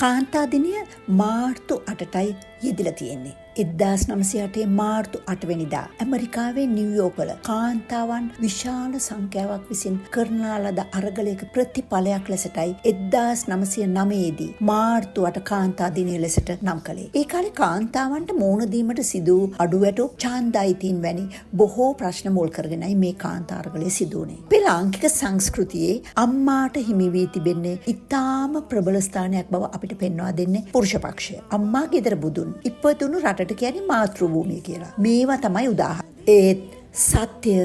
කාන්තා දිනය මාර්තු 8ටයි යෙදිලා තියෙන්නේ. 1908 මාර්තු 8 වෙනිදා ඇමරිකාවේ නිව්යෝක් වල කාන්තාවන් විශාල සංඛ්‍යාවක් විසින් කරන ලද අරගලයක ප්‍රතිඵලයක් ලෙසටයි 1909 දී මාර්තු 8 කාන්තා දිනය ලෙසට නම් කළේ. ඒ කාලේ කාන්තාවන්ට මුහුණ දීමට සිදු වූ අඩුවැටු ඡාන්දායිතීන් වැනි බොහෝ ප්‍රශ්න මුල් කරගෙනයි මේ කාන්තා අරගලය සිදු වුණේ. අපේ ලාංකික සංස්කෘතියේ අම්මාට හිමි වී තිබෙන්නේ ඉතාම ප්‍රබල ස්ථානයක් බව අපිට පෙන්වා දෙන්නේ පුරුෂ පක්ෂය. අම්මා ගෙදර බුදුන් ඉපදුණු රටට කියන්නේ මාතෘ භූමිය කියලා. මේවා තමයි උදාහරණ. ඒත් සත්‍ය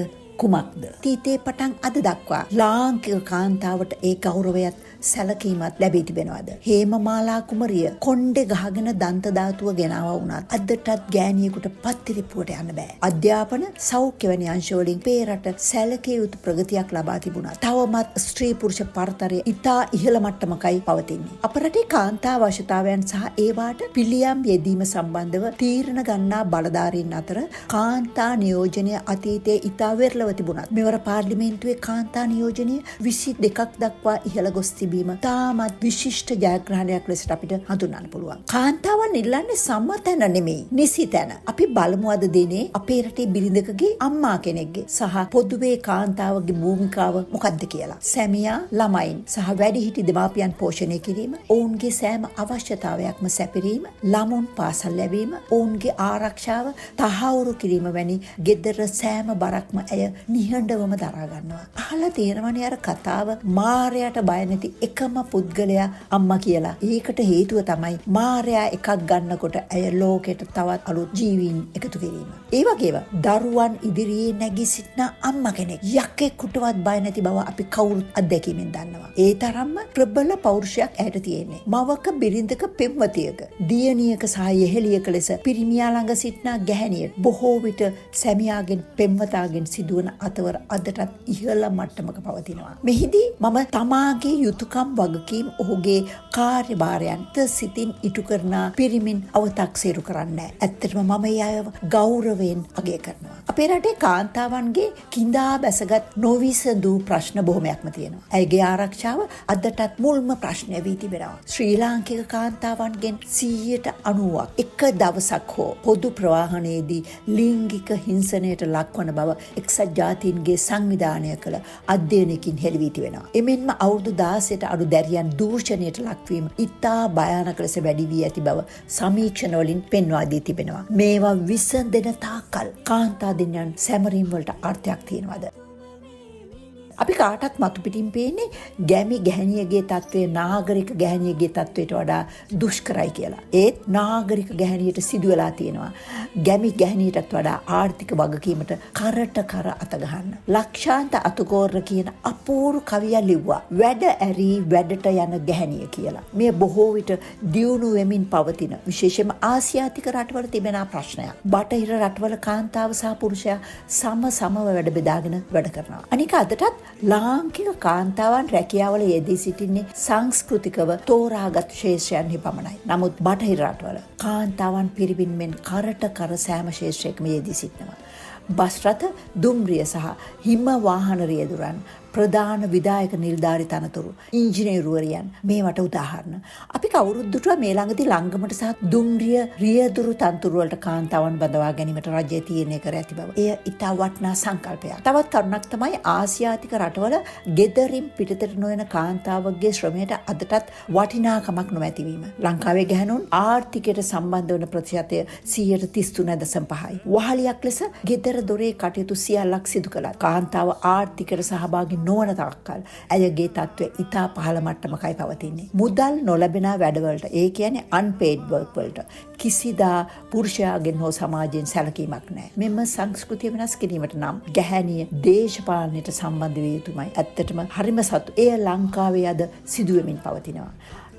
කුමක්ද? තීතේ පටන් අද දක්වා ලාංකික කාන්තාවට ඒ ගෞරවයත් සැලකීමත් ලැබී තිබෙනවද? හේමමාලා කුමරිය කොණ්ඩේ ගහගෙන දන්ත ධාතුව ගෙනාවා වුණත් අදටත් ගෑණියෙකුට පත්තිරිප්පුවට යන්න බෑ. අධ්‍යාපන සෞඛ්‍ය වැනි අංශවලින් මේ රට සැලකිය යුතු ප්‍රගතියක් ලබා තිබුණා. තවමත් ස්ත්‍රී පුරුෂ පරතරය ඉතා ඉහළ මට්ටමකයි පවතින්නේ. අප රටේ කාන්තා අවශ්‍යතාවයන් සහ ඒවාට පිළියම් යෙදීම සම්බන්ධව තීරණ ගන්නා බලධාරීන් අතර කාන්තා නියෝජනය අතීතයේ ඉතා වෙරළව තිබුණත් මෙවර පාර්ලිමේන්තුවේ කාන්තා නියෝජනය 22ක් දක්වා ඉහළ ගොස් තිබීම තාමත් විශිෂ්ට ජයග්‍රහණයක් ලෙසට අපිට හඳුන්වන්න පුළුවන්. කාන්තාවන් ඉල්ලන්නේ සම තැන නෙමෙයි, නිසි තැන. අපි බලමු අද දිනේ අපේ රටේ බිරිඳකගේ අම්මා කෙනෙක්ගේ සහ පොදුවේ කාන්තාවගේ භූමිකාව මොකක්ද කියලා. සැමියා ළමයින් සහ වැඩිහිටි දෙමාපියන් පෝෂණය කිරීම, ඔවුන්ගේ සෑම අවශ්‍යතාවයක්ම සැපිරීම, ළමුන් පාසල් ලැබීම, ඔවුන්ගේ ආරක්ෂාව තහවුරු කිරීම වැනි gedara සෑම බරක්ම ඇය නිහඬවම දරා ගන්නවා. අහලා තියෙනවනේ අර කතාව මාරයට බය නැති එකම පුද්ගලයා අම්මා කියලා. ඒකට හේතුව තමයි මාරයා එකක් ගන්නකොට ඇය ලෝකෙට තවත් අලුත් ජීවීන් එකතු කිරීම. ඒ වගේම දරුවන් ඉදිරියේ නැගී සිටින අම්මා කෙනෙක් යකෙකුටවත් බය නැති බව අපි කවුරුත් අත්දැකීමෙන් දන්නවා. ඒ තරම්ම ප්‍රබල පෞරුෂයක් ඇයට තියෙන්නේ. මවක බිරිඳක පෙම්වතියක දියණියක සහ යෙහෙළියක ලෙස පිරිමියා ළඟ සිටින ගැහැණියට බොහෝ විට සැමියාගෙන් පෙම්වතාගෙන් සිදුවන අතවර අදටත් ඉහළ මට්ටමක පවතිනවා. මෙහිදී මම තමාගේ යුතුයකම් වගකීම් ඔහුගේ කාර්යභාරයන් සිතින් ඉටු කරන පිරිමින් අව탁සීරු කරන්නේ. ඇත්තටම මම ඒ අයව ගෞරවයෙන් අගය කරනවා. අපේ රටේ කාන්තාවන්ගේ කිඳා බැසගත් නොවිසඳු ප්‍රශ්න බොහොමයක්ම තියෙනවා. ඇයගේ ආරක්ෂාව අදටත් මුල්ම ප්‍රශ්නය වී තිබෙනවා. ශ්‍රී ලාංකික කාන්තාවන්ගෙන් 90%ක් එක දවසක් හෝ පොදු ප්‍රවාහනයේදී ලිංගික හිංසනයට ලක්වන බව එක්සත් ජාතීන්ගේ සංවිධානය කළ අධ්‍යයනයකින් හෙළි වී තිබෙනවා. එමෙන්ම අවුරුදු 16ට අඩු දැරියන් දූෂණයට ලක්වීම ඉතා භයානක ලෙස වැඩි වී ඇති බව සමීක්ෂණ වලින් පෙන්වා දී තිබෙනවා. මේවා විසඳෙන තාකල් කාන්තා දිනයන් සැමරීම් වලට අර්ථයක් තියෙනවද? අපි කාටත් මතු පිටින් පේන්නේ ගැමි ගැහණියගේ තත්ත්වය නාගරික ගැහණියගේ තත්ත්වයට වඩා දුෂ්කරයි කියලා. ඒත් නාගරික ගැහණියට සිදු වෙලා තියෙනවා ගැමි ගැහණියටත් වඩා ආර්ථික වගකීමට කරට කර අත ගහන්න. ලක්ෂාන්ත අතුකෝර කියන අපූර්ව කවිය ලිව්වා වැඩ ඇරි වැඩට යන ගැහණිය කියලා. මේ බොහෝ විට දියුණු වෙමින් පවතින විශේෂයෙන්ම ආසියාතික රටවල තිබෙන ප්‍රශ්නයක්. බටහිර රටවල කාන්තාව සහ පුරුෂයා සමව වැඩ බෙදාගෙන වැඩ කරනවා. අනික අදටත් ලාංකික කාන්තාවන් රැකියාවල යෙදී සිටින්නේ සංස්කෘතිකව තෝරාගත් ශේෂ්ත්‍රයන්හි පමණයි. නමුත් බටහිර රටවල කාන්තාවන් පිරිමින් මෙන් කරට කර සෑම ශේෂ්ත්‍රයකම යෙදී සිටිනවා. බස් රථ, දුම්රිය සහ හිම වාහන රියදුරන්, ප්‍රධාන විධායක නිලධාරි තනතුරු, ඉංජිනේරුවරියන් මේවට උදාහරණ. අපි කවුරුත් දුටුවා මේ ළඟදී ලංගමට සහ දුම්රිය රියදුරු තනතුරු වලට කාන්තාවන් බඳවා ගැනීමට රජය තීරණය කර ඇති බව. එය ඉතා වටිනා සංකල්පයක්. තවත් කරුණක් තමයි ආසියාතික රටවල ගෙදරින් පිටතට නොයන කාන්තාවගේ ශ්‍රමයට අදටත් වටිනාකමක් නොමැතිවීම. ලංකාවේ ගැහණුන් ආර්ථිකයට සම්බන්ධ වන ප්‍රතිශතය 33.5යි. වහලියක් ලෙස ගෙදර දොරේ කටයුතු සියල්ලක් සිදු කළා. කාන්තාව ආර්ථිකයට සහභාගී නොවන තාක්කල් ඇයගේ තත්ත්වය ඉතා පහළ මට්ටමකයි පවතින්නේ. මුදල් නොලැබෙන වැඩවලට, ඒ කියන්නේ unpaid work වලට කිසිදා පුරුෂයාගෙන් හෝ සමාජයෙන් සැලකීමක් නැහැ. මෙම සංස්කෘතිය වෙනස් කිරීමට නම් ගැහැණිය දේශපාලනයට සම්බන්ධ විය යුතුමයි. ඇත්තටම හරිම සතු. එය ලංකාවේ අද සිදුවෙමින් පවතිනවා.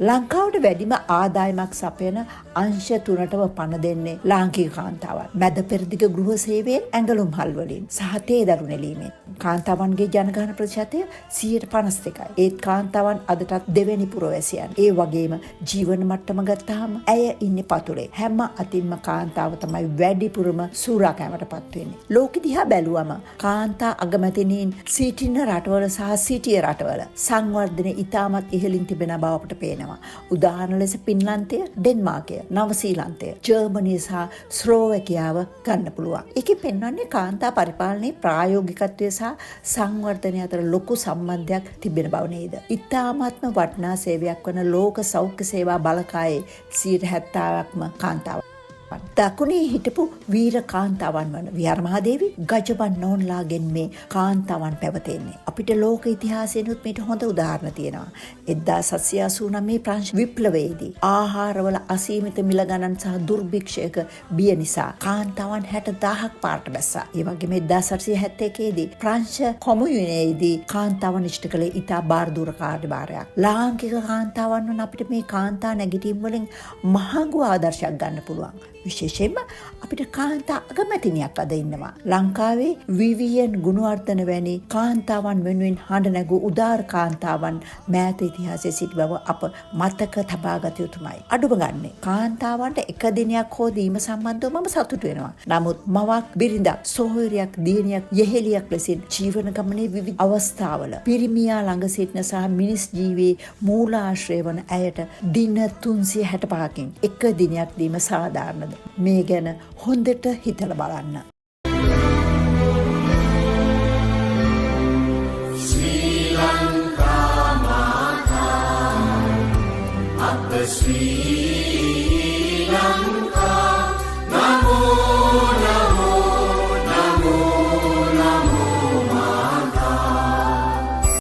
ලංකාවට වැඩිම ආදායමක් සපයන අංශ 3ටම පණ දෙන්නේ ලාංකික කාන්තාවන්. මැද පෙරදිග ගෘහ සේවයෙන්, ඇඟලුම් හල් වලින් සහ තේ දරු නෙලීමෙන්. කාන්තාවන්ගේ ජනගහන ප්‍රතිශතය 52%යි. ඒත් කාන්තාවන් අදටත් දෙවෙනි පුරවැසියන්. ඒ වගේම ජීවන මට්ටම ගත්තාම ඇය ඉන්නේ පතුලේ. හැම අතින්ම කාන්තාව තමයි වැඩිපුරම සූරාකෑමටපත් වෙන්නේ. ලෝකෙ දිහා බැලුවම කාන්තා අගමැතිනීන් සිටින රටවල සහ සිටිය රටවල සංවර්ධනය ඉතාමත් ඉහළින් තිබෙන බව අපට පේනවා. තියෙනවා. උදාහරණ ලෙස පින්ලන්තය, ඩෙන්මාර්කය, නවසීලන්තය, ජර්මනිය සහ ස්ලෝවැකියාව ගන්න පුළුවන්. ඒකේ පෙන්වන්නේ කාන්තා පරිපාලනයේ ප්‍රායෝගිකත්වය සහ සංවර්ධනය අතර ලොකු සම්බන්ධයක් තිබෙන බව නේද? ඉතාමත්ම වටිනා සේවයක් වන ලෝක සෞඛ්‍ය සේවා බලකායේ 70%ක්ම කාන්තාව. දකුණේ හිටපු වීර කාන්තාවන් වන විහාර මහදේවි ගජබන් නෝන්ලාගෙන් මේ කාන්තාවන් පැවතෙන්නේ. අපිට ලෝක ඉතිහාසයෙනුත් මේට හොඳ උදාහරණ තියෙනවා. 1789 ප්‍රංශ විප්ලවයේදී ආහාරවල අසීමිත මිල ගණන් සහ දුර්භික්ෂයක බිය නිසා කාන්තාවන් 60000ක් පාරට බැස්සා. ඒ වගේම 1871 දී ප්‍රංශ කොමුයුනේදී කාන්තාවන් ඉෂ්ට කළේ ඉතා බාරදූර කාර්යභාරයක්. ලාංකික කාන්තාවන් වන අපිට මේ කාන්තා නැගිටීම් වලින් මහඟු ආදර්ශයක් ගන්න පුළුවන්. විශේෂයෙන්ම අපිට කාන්තා අගමැතිනියක් අද ඉන්නවා. ලංකාවේ විවියන් ගුණවර්ධන වැනි කාන්තාවන් වෙනුවෙන් හඬ නැගූ උදාර කාන්තාවන් මෑත ඉතිහාසයේ සිටි බව අප මතක තබා ගත යුතුමයි. අඩුම ගන්නේ කාන්තාවන්ට එක දිනයක් හෝ දීම සම්බන්ධව මම සතුටු වෙනවා. නමුත් මවක්, බිරිඳක්, සොහොයුරියක්, දියණියක්, යෙහෙලියක් ලෙසින් ජීවන ගමනේ විවිධ අවස්ථාවල පිරිමියා ළඟ සිටින සහ මිනිස් ජීවේ මූලාශ්‍රය වන ඇයට දින 365කින් එක දිනයක් දීම සාධාරණද? මේ ගැන හොඳට හිතලා බලන්න. ශ්‍රී ලංකා මාතා අප ශ්‍රී